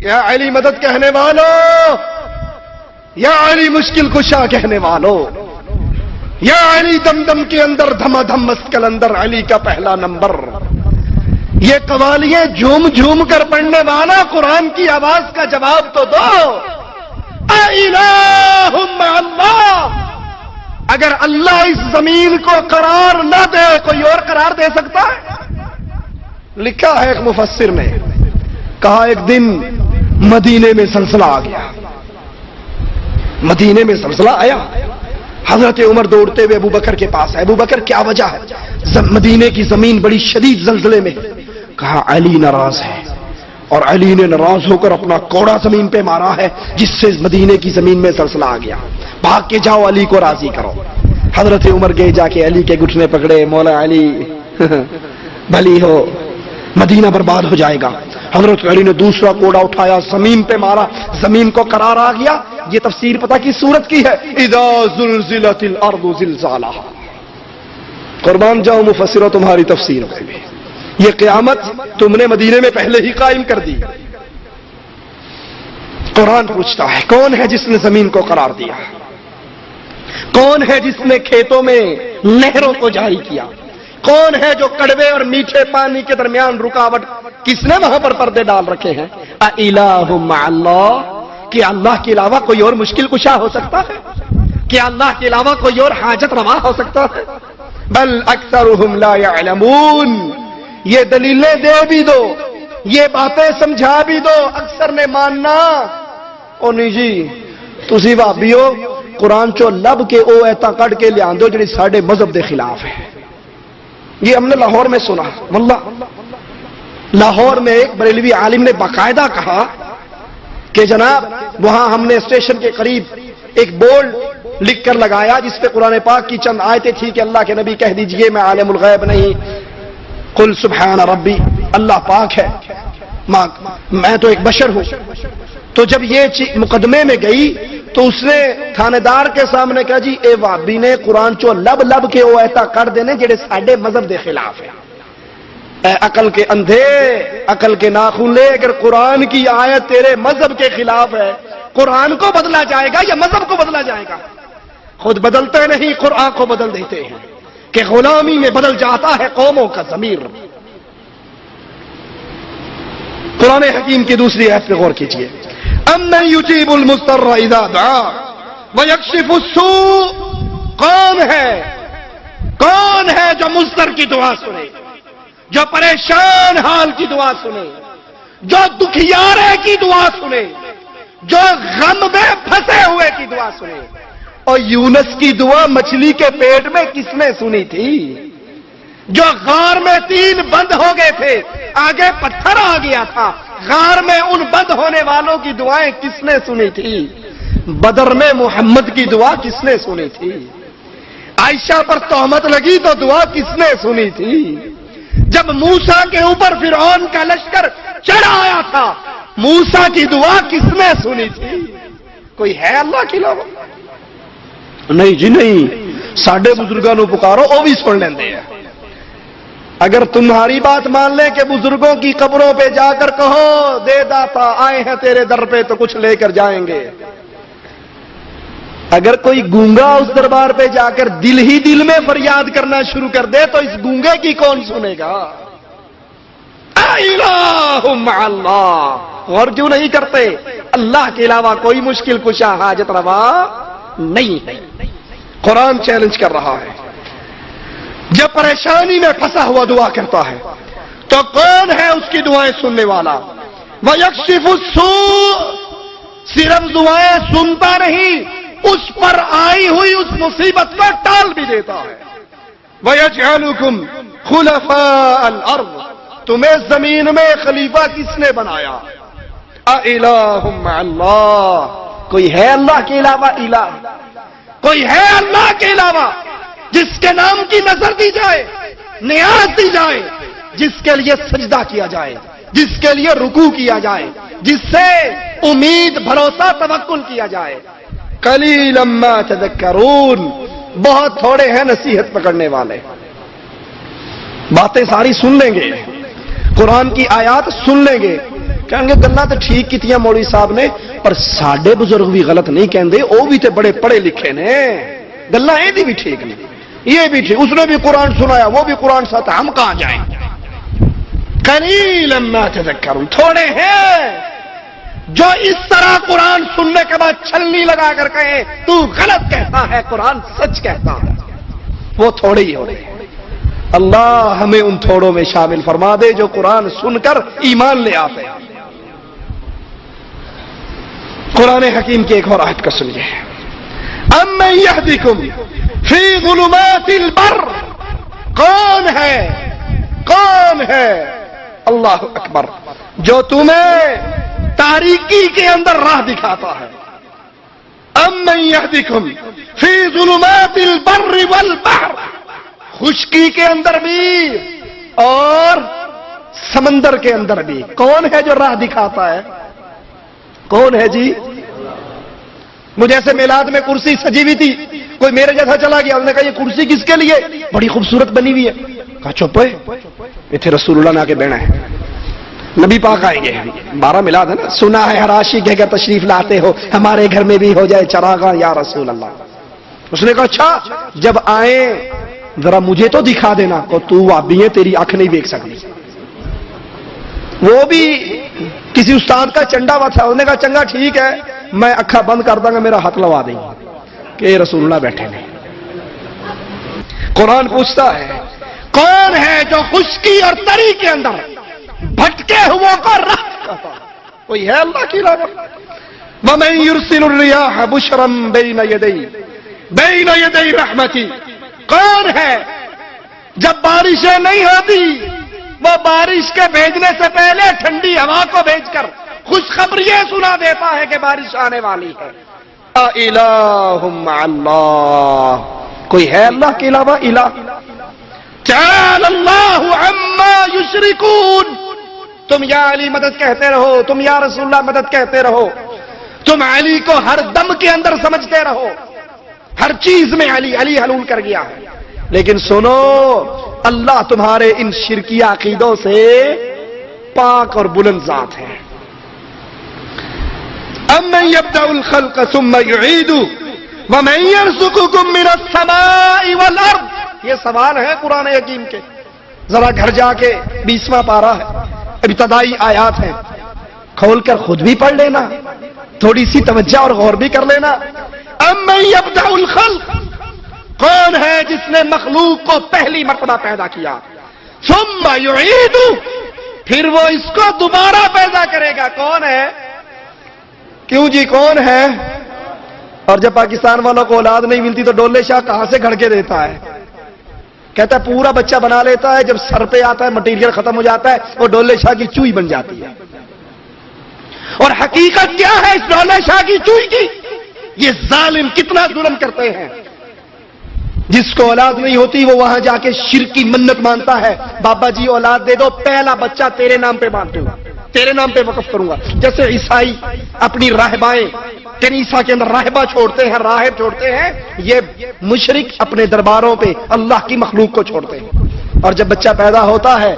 یا علی مدد کہنے والوں، یا علی مشکل کشا کہنے والوں، یا علی دم دم کے اندر دھما دھم مسکل اندر علی کا پہلا نمبر. یہ قوالیاں جھوم جھوم کر پڑھنے والا قرآن کی آواز کا جواب تو دو. اِلَٰهٌ مَّعَ اللَّهِ. اگر اللہ اس زمین کو قرار نہ دے کوئی اور قرار دے سکتا ہے؟ لکھا ہے ایک مفسر نے، کہا ایک دن مدینے میں زلزلہ آ گیا. مدینے میں زلزلہ آیا، حضرت عمر دوڑتے ہوئے ابو بکر کے پاس ہے. ابو بکر کیا وجہ ہے؟ مدینے کی زمین بڑی شدید زلزلے میں. کہا علی ناراض ہے، اور علی نے ناراض ہو کر اپنا کوڑا زمین پہ مارا ہے جس سے مدینے کی زمین میں زلزلہ آ گیا. بھاگ کے جاؤ علی کو راضی کرو. حضرت عمر گئے، جا کے علی کے گھٹنے پکڑے. مولا علی بھلی ہو، مدینہ برباد ہو جائے گا. حضرت علی نے دوسرا کوڑا اٹھایا، زمین پہ مارا، زمین کو قرار آ گیا. یہ تفسیر پتہ کی صورت کی ہے؟ اذا زلزلت الارض زلزالها. قربان جاؤ مفسروں تمہاری تفسیر میں بھی. یہ قیامت تم نے مدینے میں پہلے ہی قائم کر دی. قرآن پوچھتا ہے کون ہے جس نے زمین کو قرار دیا؟ کون ہے جس نے کھیتوں میں نہروں کو جاری کیا؟ کون ہے جو کڑوے اور میٹھے پانی کے درمیان رکاوٹ؟ کس نے وہاں پر پردے ڈال رکھے ہیں؟ اِلَٰهٌ مَّعَ اللَّهِ. کیا اللہ کے علاوہ کوئی اور مشکل کشا ہو سکتا ہے؟ کیا اللہ کے علاوہ کوئی اور حاجت روا ہو سکتا ہے؟ بل اکثرهم لا يعلمون. یہ دلیلیں دے بھی دو، یہ باتیں سمجھا بھی دو، اکثر نے ماننا. او نہیں جی تسی بھابیو قرآن چو لب کے او ایتا کٹ کے لے آندو جڑی ساڈے مذہب دے خلاف ہے. یہ ہم نے لاہور میں سنا. واللہ لاہور میں ایک بریلوی عالم نے باقاعدہ کہا کہ جناب وہاں ہم نے اسٹیشن کے قریب ایک بورڈ لکھ کر لگایا جس پہ قرآن پاک کی چند آیتیں تھی کہ اللہ کے نبی کہہ دیجئے میں عالم الغیب نہیں، قل سبحان ربی، اللہ پاک ہے، میں تو ایک بشر ہوں. تو جب یہ مقدمے میں گئی تو اس نے تھانے دار کے سامنے کہا جی اے وابی نے قرآن چو لب لب کے وہ ایتا کر دینے جڑے ساڈے مذہب دے خلاف ہے. اے عقل کے اندھے، عقل کے ناخن لے، اگر قرآن کی آیت تیرے مذہب کے خلاف ہے، قرآن کو بدلا جائے گا یا مذہب کو بدلا جائے گا؟ خود بدلتے نہیں، قرآن کو بدل دیتے ہیں کہ غلامی میں بدل جاتا ہے قوموں کا ضمیر. قرآن حکیم کی دوسری آیت پہ غور کیجیے. امن یجیب المضطر اذا دعا ویکشف السوء. کون ہے جو مضطر کی دعا سنے، جو پریشان حال کی دعا سنے، جو دکھیارے کی دعا سنے، جو غم میں پھنسے ہوئے کی دعا سنے. اور یونس کی دعا مچھلی کے پیٹ میں کس نے سنی تھی؟ جو غار میں 3 بند ہو گئے تھے، آگے پتھر آ گیا تھا، غار میں ان بند ہونے والوں کی دعائیں کس نے سنی تھی؟ بدر میں محمد کی دعا کس نے سنی تھی؟ عائشہ پر تہمت لگی تو دعا کس نے سنی تھی؟ جب موسیٰ کے اوپر فرعون کا لشکر چڑھ آیا تھا، موسیٰ کی دعا کس نے سنی تھی؟ کوئی ہے اللہ کے علاوہ؟ نہیں جی نہیں، ساڈے بزرگاں نو پکارو وہ بھی سن لیندے ہیں. اگر تمہاری بات مان لیں کہ بزرگوں کی قبروں پہ جا کر کہو دے داتا آئے ہیں تیرے در پہ تو کچھ لے کر جائیں گے. اگر کوئی گونگا اس دربار پہ جا کر دل ہی دل میں فریاد کرنا شروع کر دے تو اس گونگے کی کون سنے گا؟ الہ مع اللہ. اور کیوں نہیں کرتے؟ اللہ کے علاوہ کوئی مشکل کشا حاجت روا نہیں ہے. قرآن چیلنج کر رہا ہے. جب پریشانی میں پھنسا ہوا دعا کرتا ہے تو کون ہے اس کی دعائیں سننے والا؟ وَيَكْشِفُ السُّوءَ. صرف دعائیں سنتا نہیں، اس پر آئی ہوئی اس مصیبت کو ٹال بھی دیتا ہے. وَيَجْعَلُكُمْ خُلَفَاءَ الْأَرْضِ. تمہیں زمین میں خلیفہ کس نے بنایا؟ اِلَٰهٌ مَّعَ اللَّهِ. کوئی ہے اللہ کے علاوہ الہ؟ کوئی ہے اللہ کے علاوہ جس کے نام کی نظر دی جائے، نیاز دی جائے، جس کے لیے سجدہ کیا جائے، جس کے لیے رکوع کیا جائے، جس سے امید بھروسہ توکل کیا جائے؟ قلیلا ما تذکرون. بہت تھوڑے ہیں نصیحت پکڑنے والے. باتیں ساری سن لیں گے، قرآن کی آیات سن لیں گے، کہیں گے گلاں تو ٹھیک کیتیاں مولوی صاحب نے، پر ساڈے بزرگ بھی غلط نہیں کہندے، وہ بھی تے بڑے پڑھے لکھے نے، گلاں یہ بھی ٹھیک نہیں، یہ بھی ٹھیک، اس نے بھی قرآن سنایا، وہ بھی قرآن سناتا، ہم کہاں جائیں؟ قلیلا ما تذکرون، تھوڑے ہیں جو اس طرح قرآن سننے کے بعد چھلنی لگا کر کہے تو غلط کہتا ہے، قرآن سچ کہتا ہے، وہ تھوڑے ہی ہوتے ہیں۔ اللہ ہمیں ان تھوڑوں میں شامل فرما دے جو قرآن سن کر ایمان لے آتے ہیں۔ قرآن حکیم کی ایک اور آیت کا سنیے، امن یہدیکم فی ظلمات البر، کون ہے اللہ اکبر جو تمہیں تاریکی کے اندر راہ دکھاتا ہے؟ امن یہدیکم فی ظلمات البر والبحر، خشکی کے اندر بھی اور سمندر کے اندر بھی کون ہے جو راہ دکھاتا ہے؟ کون ہے جی؟ مجھے ایسے میلاد میں کرسی سجی ہوئی تھی، کوئی میرے جیسا چلا گیا، انہوں نے کہا یہ کرسی کس کے لیے؟ بڑی خوبصورت بنی ہوئی ہے۔ کہا چپ ہے، اتنے رسول اللہ نے آ کے بیٹھنا ہے، نبی پاک آئیں گے، 12 میلاد ہے نا، سنا ہے ہر عاشق اگر تشریف لاتے ہو ہمارے گھر میں بھی ہو جائے چراغاں یا رسول اللہ۔ اس نے کہا اچھا جب آئیں ذرا مجھے تو دکھا دینا، کو تو وابی ہے تیری آنکھ نہیں دیکھ سکتی۔ وہ بھی کسی استاد کا چنڈا ہوا تھا، انہوں نے کہا چنگا ٹھیک ہے میں اکھا بند کر دوں گا، میرا ہاتھ لوا دیں گے کہ رسول اللہ بیٹھے نہیں۔ قرآن پوچھتا ہے کون ہے جو خشکی اور تری کے اندر بھٹکے ہوا کو راہ دکھاتا؟ کوئی ہے اللہ کی علاوہ؟ وَمَن يُرْسِلُ الرِّيَاحَ بُشْرًا بَيْنَ يَدَيْ رَحْمَتِهِ، کون ہے جب بارشیں نہیں ہوتی وہ بارش کے بھیجنے سے پہلے ٹھنڈی ہوا کو بھیج کر خوشخبریاں سنا دیتا ہے کہ بارش آنے والی ہے؟ اِلَٰهٌ مَّعَ اللَّهِ، کوئی ہے اللہ کے علاوہ الہ؟ تعالی اللہ عما یشرکون، تم یا علی مدد کہتے رہو، تم یا رسول اللہ مدد کہتے رہو، تم علی کو ہر دم کے اندر سمجھتے رہو، ہر چیز میں علی علی حلول کر گیا ہے، لیکن سنو اللہ تمہارے ان شرکی عقیدوں سے پاک اور بلند ذات ہے۔ امن یبدأ الخلق ثم یعیدہ ومن یرزقکم من السماء والارض، یہ سوال ہے قرآن حکیم کے، ذرا گھر جا کے 20واں پارہ ہے، ابتدائی آیات ہیں، کھول کر خود بھی پڑھ لینا، تھوڑی سی توجہ اور غور بھی کر لینا۔ امن یبدأ الخلق، کون ہے جس نے مخلوق کو پہلی مرتبہ پیدا کیا، ثم یعیدہ، پھر وہ اس کو دوبارہ پیدا کرے گا، کون ہے؟ کیوں جی کون ہے؟ اور جب پاکستان والوں کو اولاد نہیں ملتی تو ڈولے شاہ کہاں سے گھڑ کے دیتا ہے؟ کہتا ہے پورا بچہ بنا لیتا ہے، جب سر پہ آتا ہے مٹیریل ختم ہو جاتا ہے، وہ ڈولے شاہ کی چوئی بن جاتی ہے۔ اور حقیقت کیا ہے اس ڈولے شاہ کی چوئی کی؟ یہ ظالم کتنا ظلم کرتے ہیں، جس کو اولاد نہیں ہوتی وہ وہاں جا کے شرک کی منت مانتا ہے، بابا جی اولاد دے دو، پہلا بچہ تیرے نام پہ باندھ دوں گا، تیرے نام پہ وقف کروں گا۔ جیسے عیسائی اپنی راہبائیں کنیسا کے اندر راہبہ چھوڑتے ہیں، راہب چھوڑتے ہیں، یہ مشرک اپنے درباروں پہ اللہ کی مخلوق کو چھوڑتے ہیں، اور جب بچہ پیدا ہوتا ہے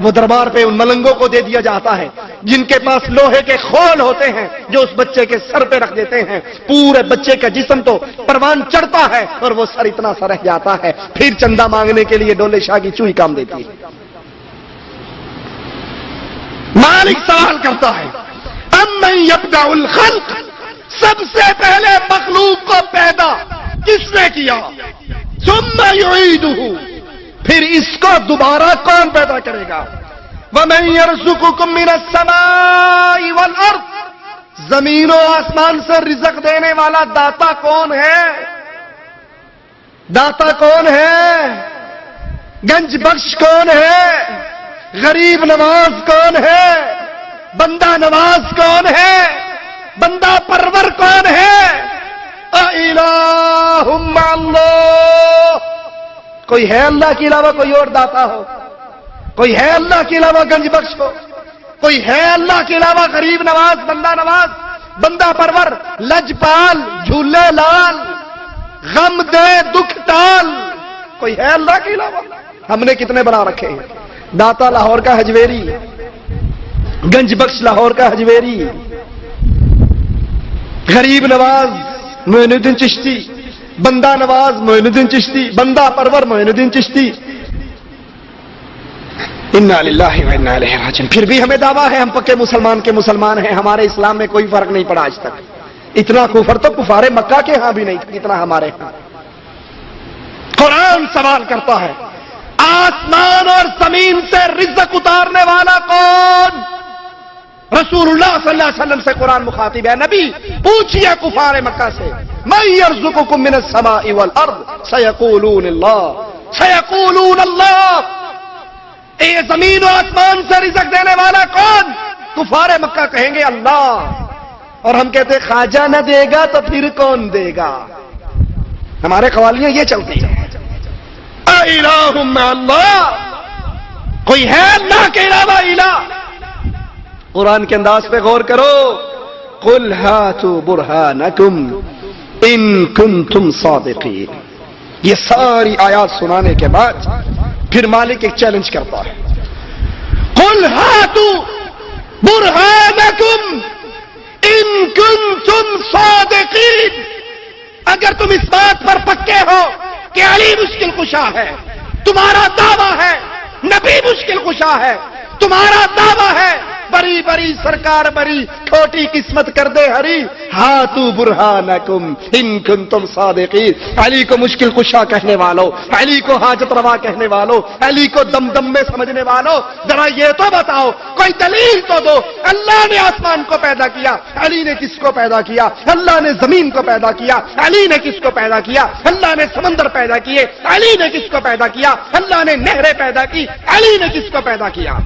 وہ دربار پہ ان ملنگوں کو دے دیا جاتا ہے جن کے پاس لوہے کے خول ہوتے ہیں، جو اس بچے کے سر پہ رکھ دیتے ہیں، پورے بچے کا جسم تو پروان چڑھتا ہے اور وہ سر اتنا سا رہ جاتا ہے، پھر چندہ مانگنے کے لیے ڈولے شاہ کی چوئی کام دیتی ہے۔ مالک سوال کرتا ہے امن یبدأ الخلق، سب سے پہلے مخلوق کو پیدا کس نے کیا؟ ثم یعیدہ، پھر اس کو دوبارہ کون پیدا کرے گا؟ وَمَن يَرْزُقُكُم مِّنَ السَّمَاءِ وَالْأَرْضِ، زمین و آسمان سے رزق دینے والا داتا کون ہے؟ داتا کون ہے؟ گنج بخش کون ہے؟ غریب نواز کون ہے؟ بندہ نواز کون ہے؟ بندہ پرور کون ہے؟ اِلَٰهٌ مَّعَ اللَّهِ، کوئی ہے اللہ کے علاوہ کوئی اور داتا ہو؟ کوئی ہے اللہ کے علاوہ گنج بخش ہو؟ کوئی ہے اللہ کے علاوہ غریب نواز، بندہ نواز، بندہ پرور، لجپال، جھولے لال، غم دے دکھ ٹال؟ کوئی ہے اللہ کے علاوہ؟ ہم نے کتنے بنا رکھے ہیں؟ داتا لاہور کا حجویری، گنج بخش لاہور کا حجویری، غریب نواز معین الدین چشتی، بندہ نواز معین الدین چشتی، بندہ پرور معین الدین چشتی، انا للہ و انا الیہ راجعون۔ پھر بھی ہمیں دعویٰ ہے ہم پکے مسلمان کے مسلمان ہیں، ہمارے اسلام میں کوئی فرق نہیں پڑا آج تک۔ اتنا کفر تو کفار مکہ کے ہاں بھی نہیں اتنا ہمارے ہاں۔ قرآن سوال کرتا ہے آسمان اور زمین سے رزق اتارنے والا کون؟ رسول اللہ صلی اللہ علیہ وسلم سے قرآن مخاطب ہے، نبی پوچھئے کفار مکہ سے من یرزقکم من السماء والارض سیقولون اللہ سیقولون اللہ، اے زمین و آسمان سے رزق دینے والا کون؟ کفار مکہ کہیں گے اللہ، اور ہم کہتے خواجہ نہ دے گا تو پھر کون دے گا؟ ہمارے قوالیاں یہ چلتی ہیں، الہ مع اللہ، کوئی ہے اللہ کے علاوہ الہ؟ قرآن کے انداز پہ غور کرو، قل ہاتوا برہانکم ان کنتم صادقین۔ یہ ساری آیات سنانے کے بعد پھر مالک ایک چیلنج کرتا ہے، قل ہاتوا برہانکم ان کنتم صادقین، اگر تم اس بات پر پکے ہو کہ علی مشکل کشا ہے، تمہارا دعویٰ ہے نبی مشکل کشا ہے، تمہارا دعویٰ ہے بری بری سرکار بری چھوٹی قسمت کر دے ہری، ہاتوا برہانکم ان کنتم صادقین، علی کو مشکل کشا کہنے والوں، علی کو حاجت روا کہنے والوں، علی کو دم دم میں سمجھنے والوں، ذرا یہ تو بتاؤ، کوئی دلیل تو دو، اللہ نے آسمان کو پیدا کیا، علی نے کس کو پیدا کیا؟ اللہ نے زمین کو پیدا کیا، علی نے کس کو پیدا کیا؟ اللہ نے سمندر پیدا کیے، علی نے کس کو پیدا کیا؟ اللہ نے نہریں پیدا کی، علی نے کس کو پیدا کیا؟